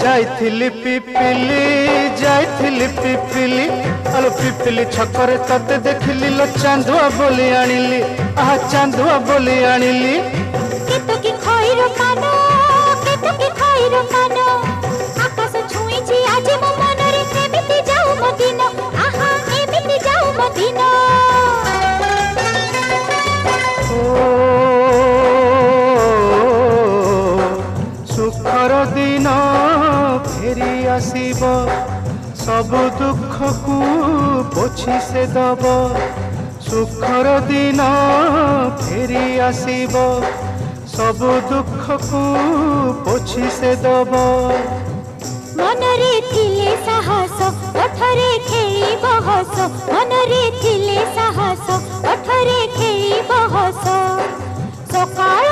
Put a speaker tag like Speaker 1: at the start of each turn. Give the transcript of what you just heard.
Speaker 1: जाइथिली पिपिली जाइथिली पिपिली अलो पिपिली छकरे तते देखिली लो चांदुआ बोली आनिली आहा चांदुआ बोली आनिली
Speaker 2: केतो की खइरो कानो केतो की खइरो कानो आकाश छुईची आज मो मनरे एमिति जाऊ मो दिन आहा एमिति जाऊ मो दिन
Speaker 1: सुखर दिन फेरी आसीब सब दुख को पोछि से दब सुखर दिन फेरी आसीब सब दुख को पोछि से दब
Speaker 2: मनरे थिले साहस ओठरे खेली बहस मनरे थिले साहस ओठरे खेली बहस सकाळ